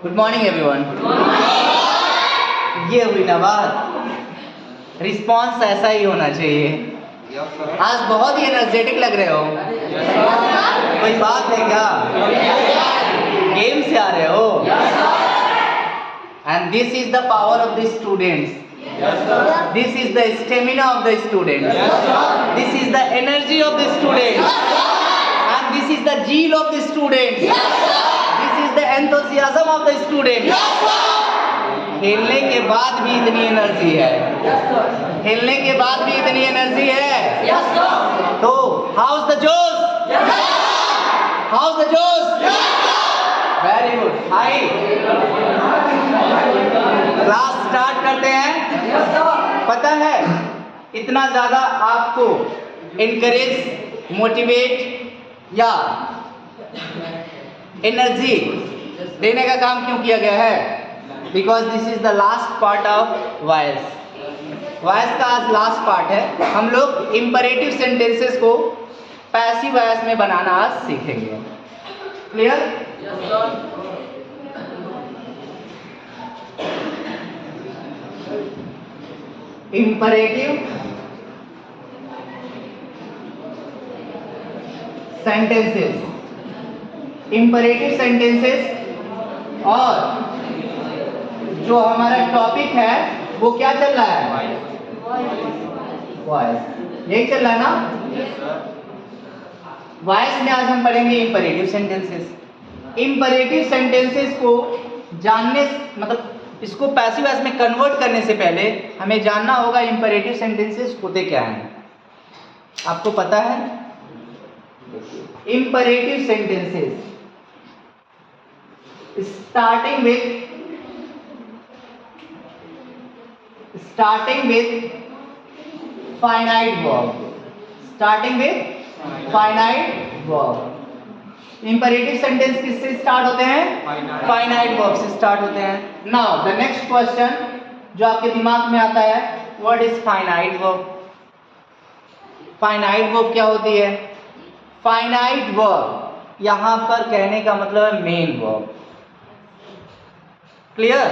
Good morning everyone. ये हुई ना बात, रिस्पॉन्स ऐसा ही होना चाहिए। आज बहुत ही एनर्जेटिक लग रहे हो। कोई बात है क्या? गेम से आ रहे हो? And this is the power of the students. This is the stamina of the students. This is the energy of the students. And this is the zeal of the students. This is the enthusiasm of the students. खेलने के बाद भी इतनी energy है। खेलने के बाद भी इतनी एनर्जी है। तो हाउस द जोश? हाउस द जोश? Very good. High class start करते हैं। पता है इतना ज्यादा आपको इनकरेज, मोटिवेट या एनर्जी देने का काम क्यों किया गया है? Because this is the last part of voice. Voice का आज लास्ट पार्ट है। हम लोग इंपरेटिव सेंटेंसेस को पैसिव वॉइस में बनाना आज सीखेंगे। Clear? Imperative sentences, imperative sentences. और जो हमारा टॉपिक है वो क्या चल रहा है? वॉइस। यही चल रहा है ना? वॉइस में आज हम पढ़ेंगे इंपरेटिव सेंटेंसेस। इंपरेटिव सेंटेंसेस को जानने, मतलब इसको पैसिव वॉइस में कन्वर्ट करने से पहले हमें जानना होगा इंपरेटिव सेंटेंसेस होते क्या हैं। आपको पता है? Imperative sentences starting with finite verb. Starting with finite verb. Imperative sentence किससे स्टार्ट होते हैं? फाइनाइट वर्ब से स्टार्ट होते हैं। नाउ द नेक्स्ट क्वेश्चन जो आपके दिमाग में आता है, what is finite verb? Finite verb क्या होती है? फाइनाइट वर्ब यहां पर कहने का मतलब है मेन वर्ब। क्लियर?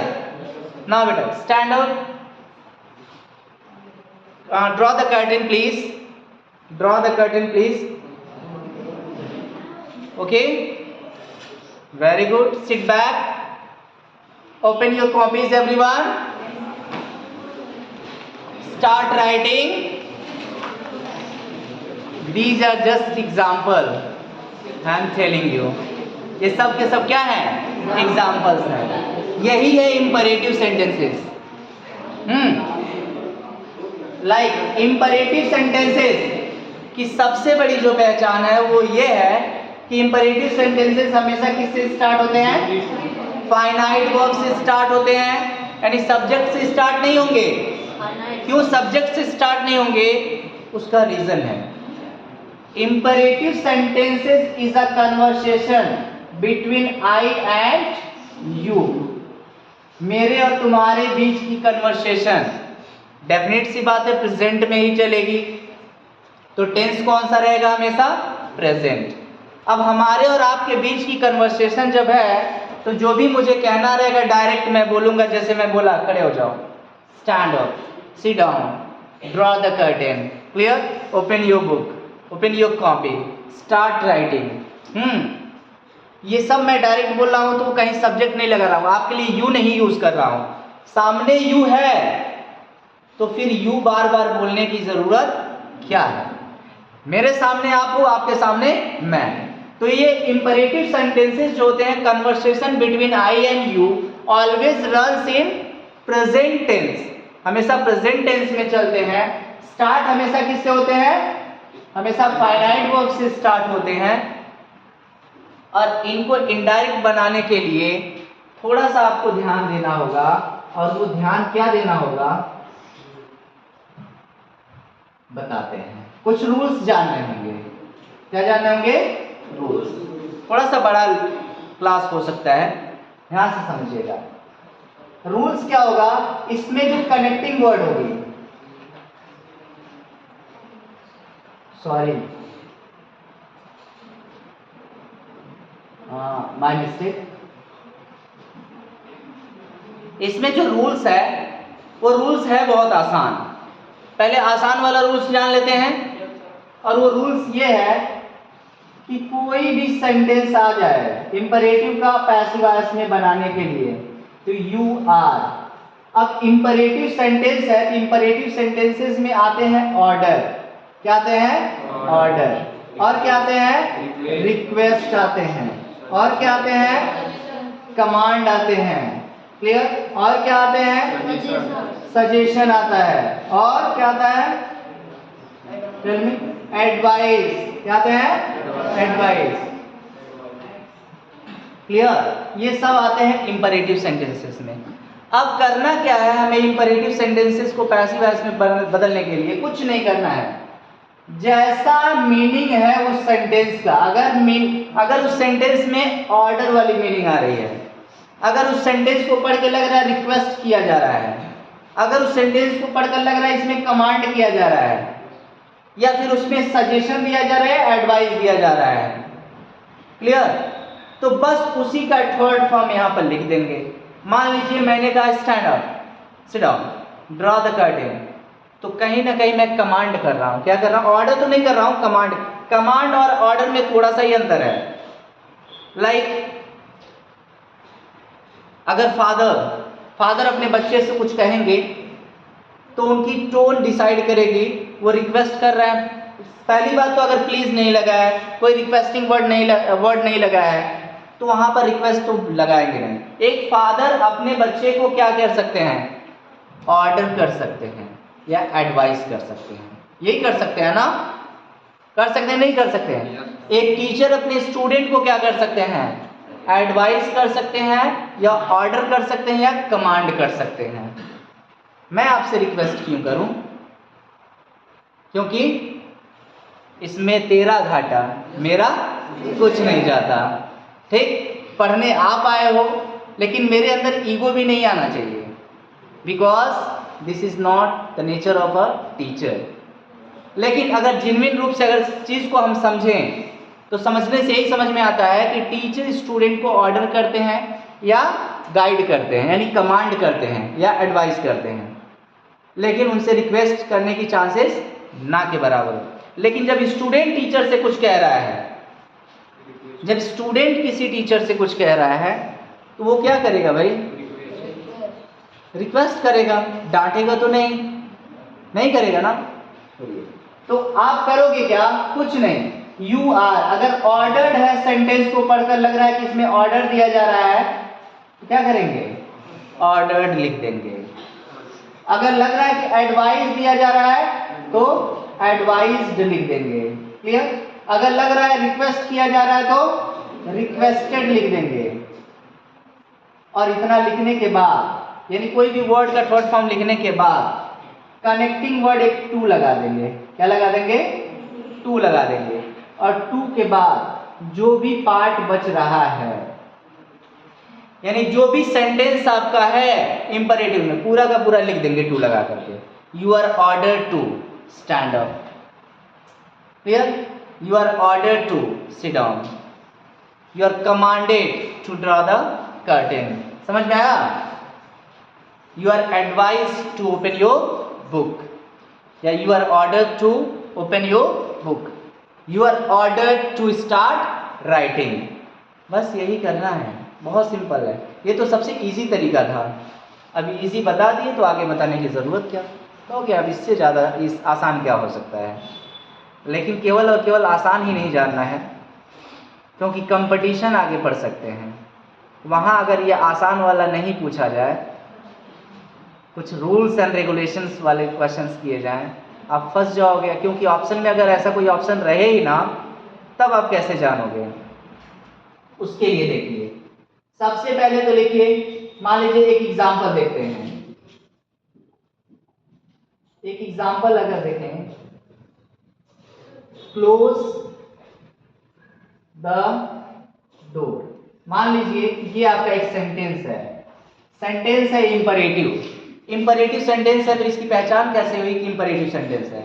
नाउ बेटा stand up, draw the curtain please, draw the curtain please. Okay, very good. Sit back, open your copies everyone, start writing. These are just example I am telling you. ये सब के सब क्या हैं? Examples हैं। यही है imperative sentences. Like imperative sentences की सबसे बड़ी जो पहचान है वो ये है कि इंपरेटिव सेंटेंसेस हमेशा किससे स्टार्ट होते हैं? फाइनाइट वर्ब से स्टार्ट होते हैं। यानी सब्जेक्ट से स्टार्ट नहीं होंगे। क्यों सब्जेक्ट से स्टार्ट नहीं होंगे? उसका रीजन है imperative sentences is a conversation between I and you. मेरे और तुम्हारे बीच की कन्वर्सेशन डेफिनेट सी बात है प्रेजेंट में ही चलेगी। तो टेंस कौन सा रहेगा? हमेशा प्रेजेंट। अब हमारे और आपके बीच की कन्वर्सेशन जब है तो जो भी मुझे कहना रहेगा डायरेक्ट मैं बोलूंगा। जैसे मैं बोला खड़े हो जाओ, stand up, sit down, draw the curtain, clear, open your book, open your copy, start writing. ये सब मैं डायरेक्ट बोल रहा हूं तो कहीं सब्जेक्ट नहीं लगा रहा हूं, आपके लिए यू नहीं यूज कर रहा हूं। सामने यू है तो फिर यू बार बार बोलने की जरूरत क्या है? मेरे सामने आप हो, आपके सामने मैं। तो ये इंपरेटिव सेंटेंसेस जो होते हैं, conversation between I and you always runs in present tense. हमेशा प्रेजेंट टेंस में चलते हैं। स्टार्ट हमेशा किससे होते हैं? हमेशा फाइनाइट वर्ब से स्टार्ट होते हैं। और इनको इनडायरेक्ट बनाने के लिए थोड़ा सा आपको ध्यान देना होगा। और वो ध्यान क्या देना होगा बताते हैं। कुछ रूल्स जानने होंगे। क्या जानने होंगे? रूल्स। थोड़ा सा बड़ा क्लास हो सकता है, ध्यान से समझिएगा। रूल्स क्या होगा? इसमें जो कनेक्टिंग वर्ड होगी, सॉरी माय मिस्टेक, इसमें जो रूल्स है वो रूल्स है बहुत आसान। पहले आसान वाला रूल्स जान लेते हैं, और वो रूल्स ये है कि कोई भी सेंटेंस आ जाए इंपरेटिव का पैसिव वॉइस में बनाने के लिए तो यू आर। अब इंपरेटिव सेंटेंस है तो इंपरेटिव सेंटेंसेस में आते हैं ऑर्डर। क्या आते हैं? ऑर्डर। और क्या आते हैं? रिक्वेस्ट आते हैं। और क्या आते हैं? कमांड आते हैं। क्लियर? और क्या आते हैं? सजेशन आता है। और क्या आता है? एडवाइस। क्या आते हैं? एडवाइस। क्लियर? ये सब आते हैं इंपरेटिव सेंटेंसेस में। अब करना क्या है हमें इंपरेटिव सेंटेंसेस को पैसिव वॉइस में बदलने के लिए? कुछ नहीं करना है, जैसा मीनिंग है उस सेंटेंस का, अगर उस सेंटेंस में ऑर्डर वाली मीनिंग आ रही है, अगर उस सेंटेंस को पढ़ के लग रहा है रिक्वेस्ट किया जा रहा है, अगर उस सेंटेंस को पढ़कर लग रहा है इसमें कमांड किया जा रहा है, या फिर उसमें सजेशन दिया जा रहा है, एडवाइस दिया जा रहा है, क्लियर? तो बस उसी का थर्ड फॉर्म यहां पर लिख देंगे। मान लीजिए मैंने कहा stand up, sit down, draw the curtain, तो कहीं ना कहीं मैं कमांड कर रहा हूं। क्या कर रहा हूं? ऑर्डर तो नहीं कर रहा हूं, कमांड। कमांड और ऑर्डर में थोड़ा सा ही अंतर है। लाइक अगर फादर अपने बच्चे से कुछ कहेंगे तो उनकी टोन डिसाइड करेगी वो रिक्वेस्ट कर रहा है। पहली बात तो अगर प्लीज नहीं लगा है, कोई रिक्वेस्टिंग वर्ड नहीं लगा है, तो वहां पर रिक्वेस्ट तो लगाएंगे नहीं। एक फादर अपने बच्चे को क्या कर सकते हैं? ऑर्डर कर सकते हैं या एडवाइस कर सकते हैं। यही कर सकते हैं ना? कर सकते हैं, नहीं कर सकते हैं? एक टीचर अपने स्टूडेंट को क्या कर सकते हैं? एडवाइस कर सकते हैं, या ऑर्डर कर सकते हैं, या कमांड कर सकते हैं। मैं आपसे रिक्वेस्ट क्यों करूं? क्योंकि इसमें तेरा घाटा, मेरा कुछ नहीं जाता। ठीक? पढ़ने आप आए हो, लेकिन मेरे अंदर ईगो भी नहीं आना चाहिए, because this is not the nature of a teacher. लेकिन अगर जेन्युइन रूप से अगर चीज को हम समझें तो समझने से यही समझ में आता है कि टीचर स्टूडेंट को ऑर्डर करते हैं या गाइड करते हैं, यानी कमांड करते हैं या एडवाइस करते हैं, लेकिन उनसे रिक्वेस्ट करने की चांसेस ना के बराबर। लेकिन जब स्टूडेंट टीचर से कुछ कह रहा है, जब स्टूडेंट किसी टीचर से कुछ कह रहा है, तो वो क्या करेगा भाई? रिक्वेस्ट करेगा, डांटेगा तो नहीं करेगा ना। तो आप करोगे क्या? कुछ नहीं। यू आर, अगर ऑर्डर्ड है, सेंटेंस को पढ़कर लग रहा है कि इसमें ऑर्डर दिया जा रहा है, तो क्या करेंगे? ऑर्डर्ड लिख देंगे। अगर लग रहा है कि एडवाइस दिया जा रहा है तो एडवाइस्ड लिख देंगे। क्लियर? अगर लग रहा है रिक्वेस्ट किया जा रहा है तो रिक्वेस्टेड लिख देंगे। और इतना लिखने के बाद, यानी कोई भी वर्ड का थर्ड फॉर्म लिखने के बाद कनेक्टिंग वर्ड एक टू लगा देंगे। क्या लगा देंगे? टू लगा देंगे। और टू के बाद जो भी पार्ट बच रहा है, यानी जो भी सेंटेंस आपका है इंपरेटिव में, पूरा का पूरा लिख देंगे टू लगा करके। You are ordered to stand up. Clear? You are ordered to sit down. You are commanded to draw the curtain. समझ में आया? You are advised to open your book, या you are ordered to open your book. You are ordered to start writing. बस यही करना है, बहुत simple है। ये तो सबसे इजी तरीका था। अभी इजी बता दिए तो आगे बताने की ज़रूरत क्या? तो क्या अब इससे ज़्यादा इस आसान क्या हो सकता है? लेकिन केवल और केवल आसान ही नहीं जानना है, क्योंकि कंपटीशन आगे बढ़ सकते हैं। वहाँ अगर ये आसान वाला नहीं पूछा जाए, कुछ रूल्स एंड रेगुलेशंस वाले क्वेश्चंस किए जाएं, आप फंस जाओगे। क्योंकि ऑप्शन में अगर ऐसा कोई ऑप्शन रहे ही ना, तब आप कैसे जानोगे? उसके लिए देखिए, सबसे पहले तो लिखिए, मान लीजिए एक एग्जांपल देखते हैं। एक एग्जांपल अगर देखें, क्लोज द डोर। मान लीजिए ये आपका एक सेंटेंस है। सेंटेंस है इंपरेटिव सेंटेंस है, तो इसकी पहचान कैसे हुई कि इंपरेटिव सेंटेंस है?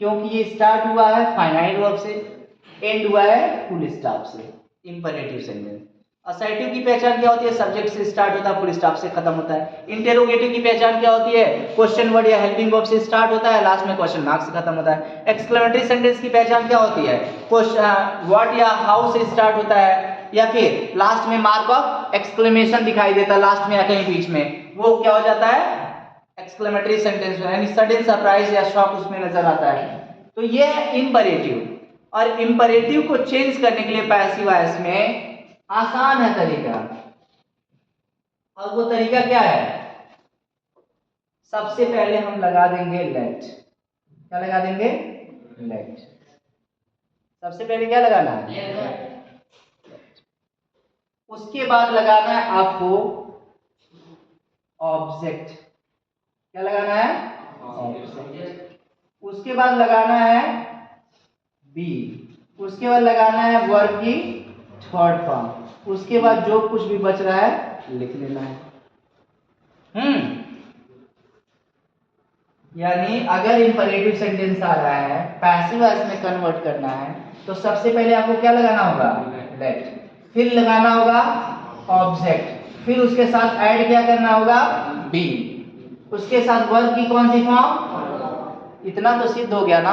क्योंकि ये स्टार्ट हुआ है फाइनाइट वर्ब से, एंड हुआ है फुल स्टॉप से। Imperative sentence. असर्टिव की पहचान क्या होती है? सब्जेक्ट से स्टार्ट होता है, फुल स्टॉप से खत्म होता है। इंटेरोगेटिव की पहचान क्या होती है? क्वेश्चन वर्ड या हेल्पिंग वर्ब से स्टार्ट होता है, लास्ट में क्वेश्चन मार्क से खत्म होता है। एक्सक्लेमेटरी सेंटेंस की पहचान क्या होती है? क्वेश्चन व्हाट या हाउ से स्टार्ट होता है, या फिर लास्ट में मार्क ऑफ एक्सक्लेमेशन दिखाई देता है लास्ट में या कहीं बीच में, वो क्या हो जाता है? एक्सक्लेमेटरी सेंटेंस, यानी सडन सरप्राइज या शॉक उसमें नजर आता है। तो ये है इंपरेटिव। और इंपरेटिव को चेंज करने के लिए पैसिव वॉइस में आसान है तरीका। और वो तरीका क्या है? सबसे पहले हम लगा देंगे लेट। क्या लगा देंगे? लेट। सबसे पहले क्या लगाना है? उसके बाद लगाना है आपको ऑब्जेक्ट। क्या लगाना है? ऑब्जेक्ट। उसके बाद लगाना है बी। उसके बाद लगाना है वर्ब की थर्ड फॉर्म। उसके बाद जो कुछ भी बच रहा है लिख लेना है। यानी अगर इंपरेटिव सेंटेंस आ रहा है, पैसिव वॉइस में कन्वर्ट करना है, तो सबसे पहले आपको क्या लगाना होगा? लेट। फिर लगाना होगा ऑब्जेक्ट। फिर उसके साथ ऐड क्या करना होगा? बी। उसके साथ वर्ब की कौन सी फॉर्म? इतना तो सिद्ध हो गया ना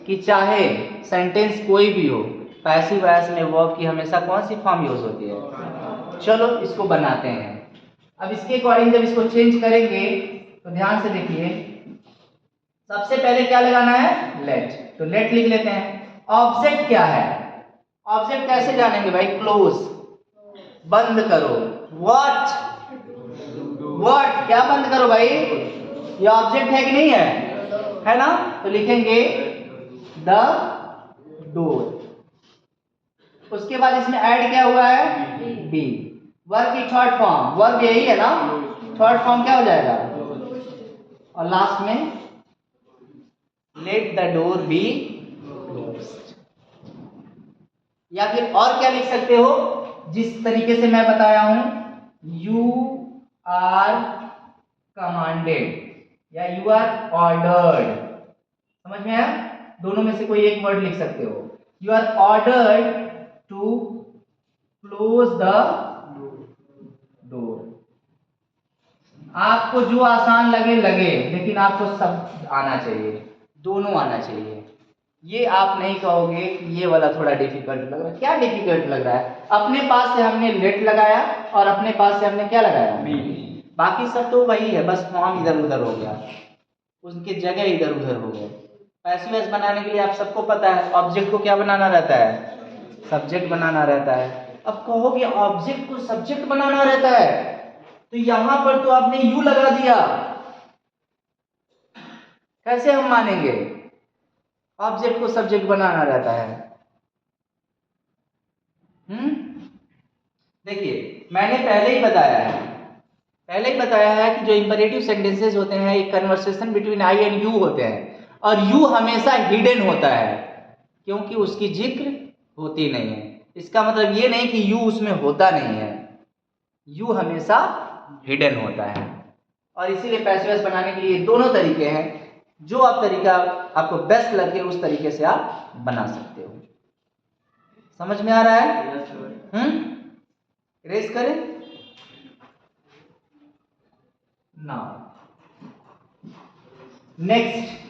कि चाहे सेंटेंस कोई भी हो, पैसिव वॉइस में वर्ब की हमेशा कौन सी फॉर्म यूज होती है। चलो इसको बनाते हैं। अब इसके अकॉर्डिंग जब इसको चेंज करेंगे तो ध्यान से देखिए, सबसे पहले क्या लगाना है? लेट। तो लेट लिख लेते हैं। ऑब्जेक्ट क्या है? ऑब्जेक्ट कैसे जानेंगे भाई? क्लोज, बंद करो। व्हाट? व्हाट क्या बंद करो भाई? ये ऑब्जेक्ट है कि नहीं है ना? तो लिखेंगे द डोर। उसके बाद इसमें ऐड क्या हुआ है? बी। वर्ब की थर्ड फॉर्म, वर्ब यही है ना, थर्ड फॉर्म क्या हो जाएगा? और लास्ट में let the door be closed. या फिर और क्या लिख सकते हो जिस तरीके से मैं बताया हूं? यू आर कमांडेड या यू आर ऑर्डर्ड। समझ में आया? दोनों में से कोई एक वर्ड लिख सकते हो। You are ordered to close the door. आपको जो आसान लगे लगे, लेकिन आपको सब आना चाहिए, दोनों आना चाहिए। ये आप नहीं कहोगे कि ये वाला थोड़ा डिफिकल्ट लग रहा है। क्या डिफिकल्ट लग रहा है? अपने पास से हमने लेट लगाया और अपने पास से हमने क्या लगाया? बी। बाकी सब तो वही है, बस फॉर्म इधर उधर हो गया, उनकी जगह इधर उधर हो गए। पैसिव वॉइस बनाने के लिए आप सबको पता है ऑब्जेक्ट को क्या बनाना रहता है? सब्जेक्ट बनाना रहता है। अब कहोगे ऑब्जेक्ट को सब्जेक्ट बनाना रहता है, तो यहां पर तो आपने यू लगा दिया, कैसे हम मानेंगे? ऑब्जेक्ट को सब्जेक्ट बनाना रहता है। देखिए मैंने पहले ही बताया है कि जो इंपरेटिव सेंटेंसेस होते हैं एक conversation between I and you होते हैं, और यू हमेशा हिडन होता है क्योंकि उसकी जिक्र होती नहीं है। इसका मतलब ये नहीं कि यू उसमें होता नहीं है, यू हमेशा हिडन होता है। और इसीलिए पैसिव वॉइस बनाने के लिए दोनों तरीके हैं, जो आप तरीका आपको बेस्ट लगे उस तरीके से आप बना सकते हो। समझ में आ रहा है? रेस करें ना। नेक्स्ट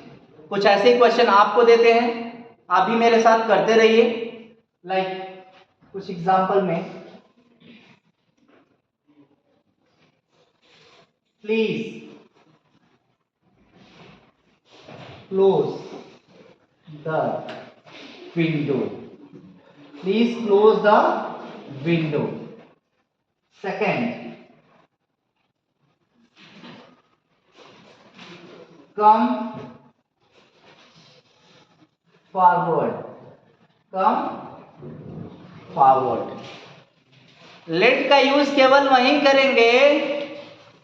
कुछ ऐसे ही क्वेश्चन आपको देते हैं, आप भी मेरे साथ करते रहिए। लाइक कुछ एग्जांपल में, please close the window. Please close the window. Second, come forward. Come forward. Let का यूज केवल वहीं करेंगे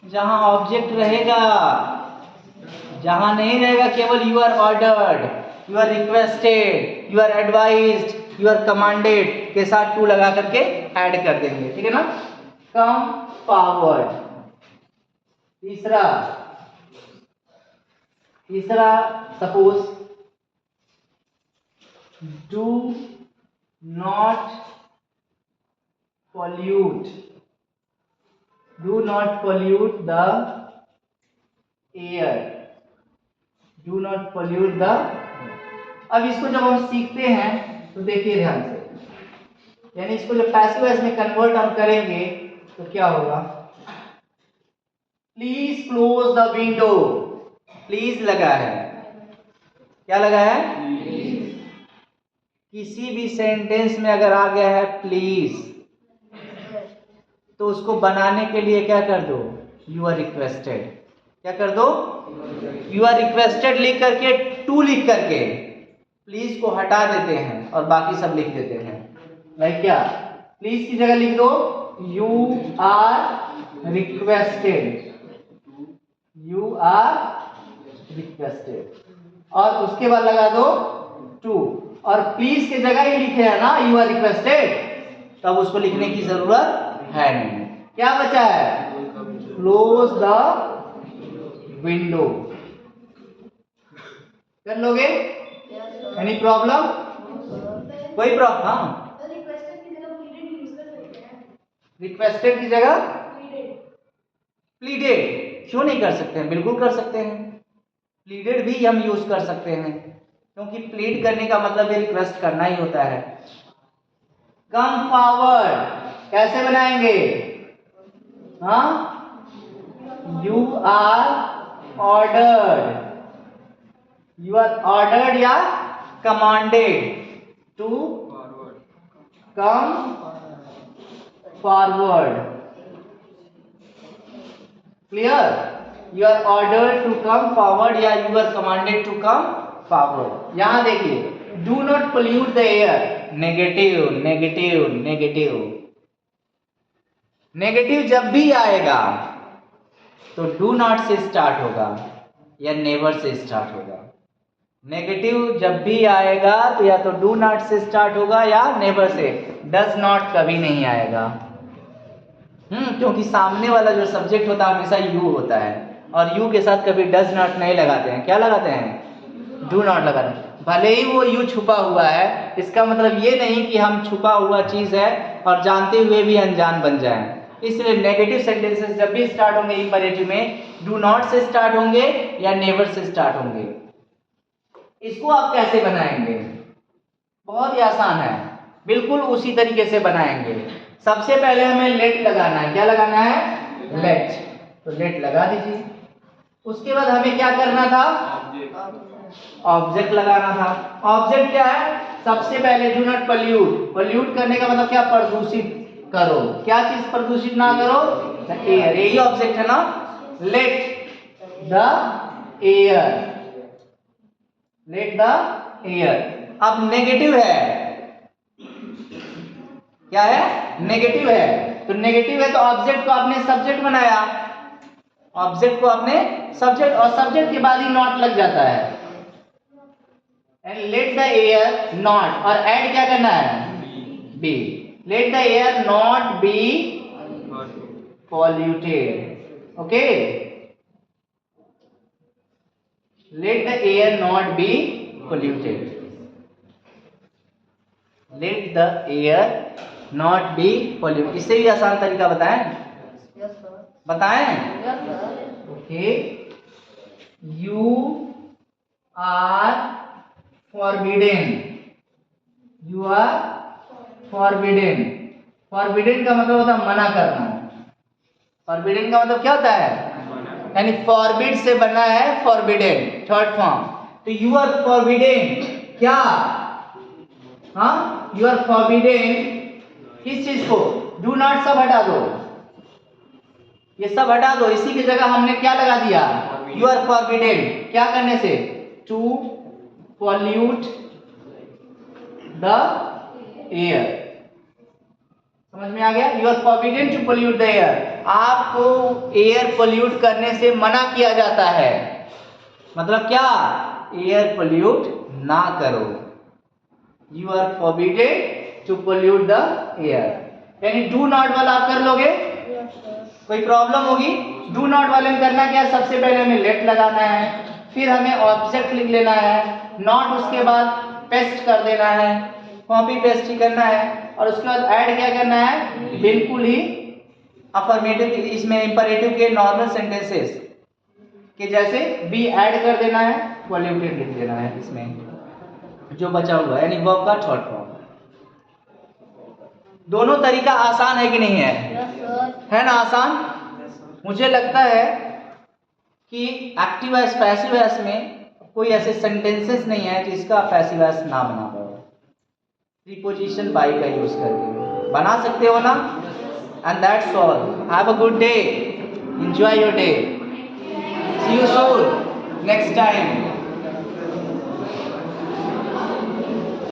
जहां ऑब्जेक्ट रहेगा, जहां नहीं रहेगा केवल you are ordered, you are requested, you are advised, you are commanded के साथ टू लगा करके ऐड कर देंगे, ठीक है ना? Come forward. तीसरा suppose do not pollute, do not pollute the air, do not pollute the। अब इसको जब हम सीखते हैं तो देखिए ध्यान से, यानी इसको जब पैसिव वॉइस में कन्वर्ट हम करेंगे तो क्या होगा, please close the window, please लगा है, क्या लगा है, किसी भी सेंटेंस में अगर आ गया है प्लीज तो उसको बनाने के लिए क्या कर दो, यू आर रिक्वेस्टेड, क्या कर दो, यू आर रिक्वेस्टेड लिख करके टू लिख करके प्लीज को हटा देते हैं और बाकी सब लिख देते हैं। लाइक क्या, प्लीज की जगह लिख दो you are requested, you are requested, और उसके बाद लगा दो टू, और प्लीज की जगह ही लिखे है ना यू आर रिक्वेस्टेड, तब उसको लिखने की जरूरत है नहीं। क्या बचा है, क्लोज द विंडो, कर लोगे, एनी प्रॉब्लम, कोई प्रॉब्लम, हाँ रिक्वेस्टेड की जगह प्लीडेड क्यों नहीं कर सकते हैं, बिल्कुल कर सकते हैं, प्लीडेड भी हम यूज कर सकते हैं, क्योंकि प्लीड करने का मतलब ये रिक्वेस्ट करना ही होता है। कम फॉरवर्ड कैसे बनाएंगे, हाँ, you are ordered, you are ordered या commanded to come forward, clear, you are ordered to come forward या you are commanded to come forward. यहां देखिए, do not pollute the air, negative negative negative, negative जब भी आएगा तो do not से start होगा या नेवर से स्टार्ट होगा। नेगेटिव जब भी आएगा तो या तो डू नॉट से स्टार्ट होगा या नेवर से, डज नॉट कभी नहीं आएगा। क्योंकि सामने वाला जो सब्जेक्ट होता है हमेशा यू होता है, और यू के साथ कभी डज नॉट नहीं लगाते हैं, क्या लगाते हैं, डू नॉट लगाते हैं। भले ही वो यू छुपा हुआ है, इसका मतलब ये नहीं कि हम छुपा हुआ चीज है और जानते हुए भी अनजान बन जाएं। इसलिए नेगेटिव सेंटेंसेस जब भी स्टार्ट होंगे इंपरेटिव में, डू नॉट से स्टार्ट होंगे या नेवर से स्टार्ट होंगे। इसको आप कैसे बनाएंगे, बहुत ही आसान है, बिल्कुल उसी तरीके से बनाएंगे। सबसे पहले हमें लेट लगाना है, क्या लगाना है, लेट, तो लेट लगा दीजिए। उसके बाद हमें क्या करना था, ऑब्जेक्ट लगाना था। ऑब्जेक्ट क्या है, सबसे पहले डू नॉट पोल्यूट, पोल्यूट करने का मतलब क्या, प्रदूषित करो, क्या चीज प्रदूषित ना करो, एयर, यही ऑब्जेक्ट है ना, late the air, late the air. अब नेगेटिव है, क्या है, नेगेटिव है, तो नेगेटिव है तो ऑब्जेक्ट को आपने सब्जेक्ट बनाया, ऑब्जेक्ट को आपने सब्जेक्ट, और सब्जेक्ट के बाद ही नॉट लग जाता है, and let the air not, और ऐड क्या करना है, be, let the air not be polluted, okay, let the air not be polluted, let the air not be polluted. इससे भी आसान तरीका बताएं, बताएं, okay, you are forbidden, you are forbidden, forbidden का मतलब होता है मना करना, फॉरबिडेन का मतलब क्या होता है, यानी फॉरबिड से बना है फॉरबिडेन, थर्ड फॉर्म, तो यू आर फॉरबिडेन, क्या, हाँ, यू आर फॉरबिडेन, किस चीज को, डू नॉट सब हटा दो, ये सब हटा दो, इसी की जगह हमने क्या लगा दिया, यू आर फॉरबिडेन, क्या करने से, टू पोल्यूट द एयर, समझ में आ गया, you are forbidden to pollute the air, आपको एयर पोल्यूट करने से मना किया जाता है, मतलब क्या, एयर पोल्यूट ना करो, you are forbidden to pollute the air, यानी डू नॉट वाला आप कर लोगे, कोई प्रॉब्लम होगी, डू नॉट वाले में करना क्या है, सबसे पहले हमें लेट लगाना है, फिर हमें ऑब्जेक्ट लिख लेना है, नॉट उसके बाद पेस्ट कर देना है, कॉपी पेस्ट ही करना है और उसके बाद ऐड क्या करना है, बिल्कुल ही अफर्मेटिव, इसमें इंपरेटिव के नॉर्मल सेंटेंसेस कि जैसे बी ऐड कर देना है, पॉल्यूटेड लिख देना है इसमें जो बचा हुआ है, यानी वर्ब का थर्ड फॉर्म। दोनों तरीका आसान है कि नहीं है? है ना आसान? मुझे लगता है कि एक्टिव वॉइस पैसिव वॉइस में कोई ऐसे सेंटेंसेस नहीं है जिसका पैसिव वॉइस ना बना पाओ, प्रीपोजिशन बाय का यूज करके बना सकते हो ना। And that's all, have a good day, enjoy your day, see you soon next time.